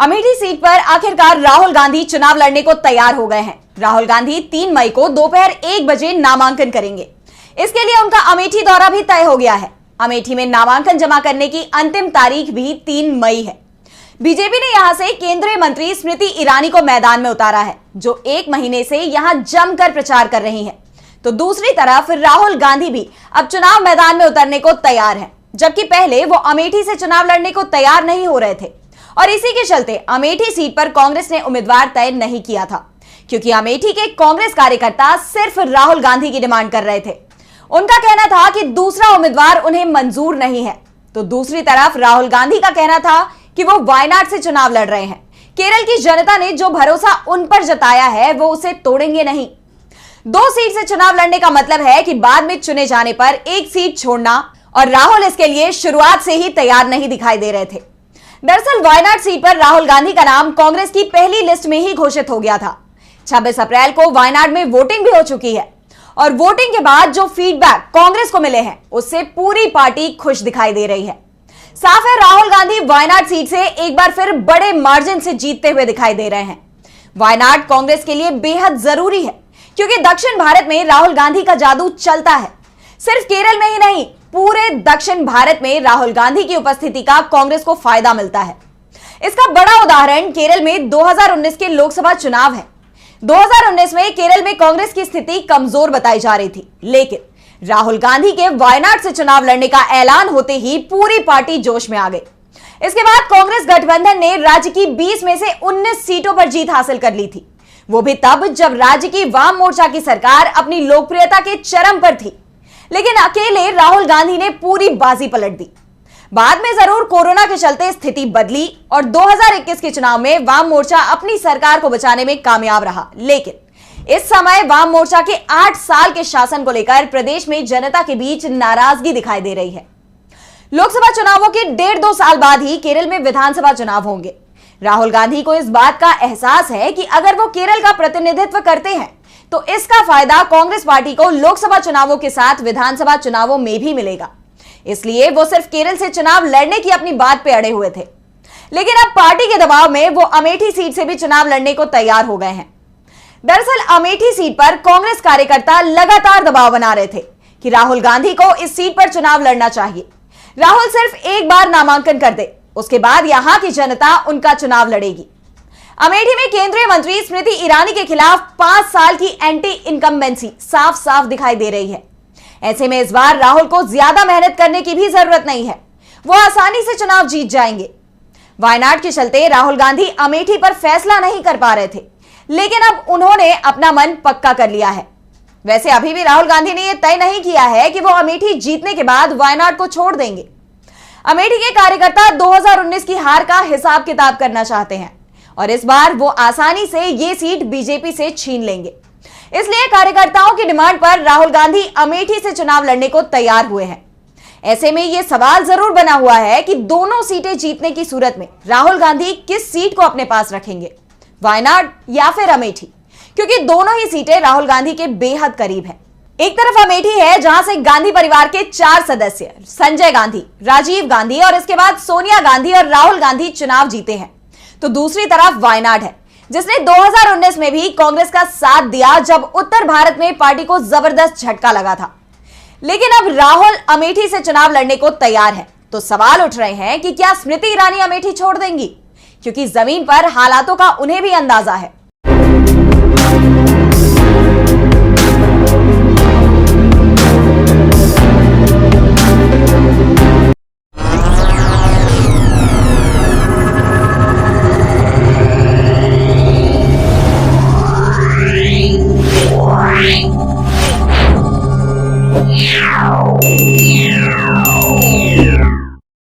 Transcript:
Amethi seat पर आखिरकार राहुल गांधी चुनाव लड़ने को तैयार हो गए हैं। राहुल गांधी 3 मई को दोपहर 1 बजे नामांकन करेंगे। इसके लिए उनका अमेठी दौरा भी तय हो गया है। अमेठी में नामांकन जमा करने की अंतिम तारीख भी 3 मई है। बीजेपी ने यहां से केंद्रीय मंत्री स्मृति ईरानी को मैदान में उतारा है, जो 1 महीने से यहां जमकर प्रचार कर रही हैं। तो दूसरी तरफ राहुल गांधी भी अब चुनाव मैदान में उतरने को तैयार हैं, जबकि पहले वो अमेठी से चुनाव लड़ने को तैयार नहीं हो रहे थे और इसी के चलते अमेठी सीट पर कांग्रेस ने उम्मीदवार तय नहीं किया था, क्योंकि अमेठी के कांग्रेस कार्यकर्ता सिर्फ राहुल गांधी की डिमांड कर रहे थे। उनका कहना था कि दूसरा उम्मीदवार उन्हें मंजूर नहीं है। तो दूसरी तरफ राहुल गांधी का कहना था कि वो वायनाड से चुनाव लड़ रहे हैं। केरल की जनता ने जो भरोसा उन पर जताया है वो उसे तोड़ेंगे नहीं। 2 सीट से चुनाव लड़ने का मतलब है कि बाद में चुने जाने पर 1 सीट छोड़ना, और राहुल इसके लिए शुरुआत से ही तैयार नहीं दिखाई दे रहे थे। दरअसल वायनाड सीट पर राहुल गांधी का नाम कांग्रेस की पहली लिस्ट में ही घोषित हो गया था। 26 अप्रैल को वायनाड में वोटिंग भी हो चुकी है और वोटिंग के बाद जो फीडबैक कांग्रेस को मिले हैं उससे पूरी पार्टी खुश दिखाई दे रही है। साफ है, राहुल गांधी वायनाड सीट से एक बार फिर बड़े मार्जिन से जीतते हुए दिखाई दे रहे हैं। वायनाड कांग्रेस के लिए बेहद जरूरी है, क्योंकि दक्षिण भारत में राहुल गांधी का जादू चलता है। सिर्फ केरल में ही नहीं, पूरे दक्षिण भारत में राहुल गांधी की उपस्थिति का कांग्रेस को फायदा मिलता है। इसका बड़ा उदाहरण केरल में 2019 के लोकसभा चुनाव है। 2019 में केरल में कांग्रेस की स्थिति कमजोर बताई जा रही थी, लेकिन राहुल गांधी के वायनाड से चुनाव लड़ने का ऐलान होते ही पूरी पार्टी जोश में आ गई। इसके बाद कांग्रेस गठबंधन ने राज्य की 20 में से 19 सीटों पर जीत हासिल कर ली थी, वो भी तब जब राज्य की वाम मोर्चा की सरकार अपनी लोकप्रियता के चरम पर थी। लेकिन अकेले राहुल गांधी ने पूरी बाजी पलट दी। बाद में जरूर कोरोना के चलते स्थिति बदली और 2021 के चुनाव में वाम मोर्चा अपनी सरकार को बचाने में कामयाब रहा, लेकिन इस समय वाम मोर्चा के 8 साल के शासन को लेकर प्रदेश में जनता के बीच नाराजगी दिखाई दे रही है। लोकसभा चुनावों के 1.5-2 साल बाद ही केरल में विधानसभा चुनाव होंगे। राहुल गांधी को इस बात का एहसास है कि अगर वो केरल का प्रतिनिधित्व करते हैं तो इसका फायदा कांग्रेस पार्टी को लोकसभा चुनावों के साथ विधानसभा चुनावों में भी मिलेगा। इसलिए वो सिर्फ केरल से चुनाव लड़ने की अपनी बात पे अड़े हुए थे, लेकिन अब पार्टी के दबाव में वो अमेठी सीट से भी चुनाव लड़ने को तैयार हो गए हैं। दरअसल अमेठी सीट पर कांग्रेस कार्यकर्ता लगातार दबाव बना रहे थे कि राहुल गांधी को इस सीट पर चुनाव लड़ना चाहिए। राहुल सिर्फ एक बार नामांकन कर दे, उसके बाद यहां की जनता उनका चुनाव लड़ेगी। अमेठी में केंद्रीय मंत्री स्मृति ईरानी के खिलाफ 5 साल की एंटी इनकम्बेंसी साफ साफ दिखाई दे रही है। ऐसे में इस बार राहुल को ज्यादा मेहनत करने की भी जरूरत नहीं है, वो आसानी से चुनाव जीत जाएंगे। वायनाड के चलते राहुल गांधी अमेठी पर फैसला नहीं कर पा रहे थे, लेकिन अब उन्होंने अपना मन पक्का कर लिया है। वैसे अभी भी राहुल गांधी ने यह तय नहीं किया है कि वो अमेठी जीतने के बाद वायनाड को छोड़ देंगे। अमेठी के कार्यकर्ता 2019 की हार का हिसाब किताब करना चाहते हैं और इस बार वो आसानी से ये सीट बीजेपी से छीन लेंगे। इसलिए कार्यकर्ताओं की डिमांड पर राहुल गांधी अमेठी से चुनाव लड़ने को तैयार हुए हैं। ऐसे में यह सवाल जरूर बना हुआ है कि दोनों सीटें जीतने की सूरत में राहुल गांधी किस सीट को अपने पास रखेंगे, वायनाड या फिर अमेठी, क्योंकि दोनों ही सीटें राहुल गांधी के बेहद करीब हैं। एक तरफ अमेठी है, जहां से गांधी परिवार के 4 सदस्य संजय गांधी, राजीव गांधी और इसके बाद सोनिया गांधी और राहुल गांधी चुनाव जीते हैं। तो दूसरी तरफ वायनाड है, जिसने 2019 में भी कांग्रेस का साथ दिया जब उत्तर भारत में पार्टी को जबरदस्त झटका लगा था। लेकिन अब राहुल अमेठी से चुनाव लड़ने को तैयार है। तो सवाल उठ रहे हैं कि क्या स्मृति ईरानी अमेठी छोड़ देंगी, क्योंकि जमीन पर हालातों का उन्हें भी अंदाजा है।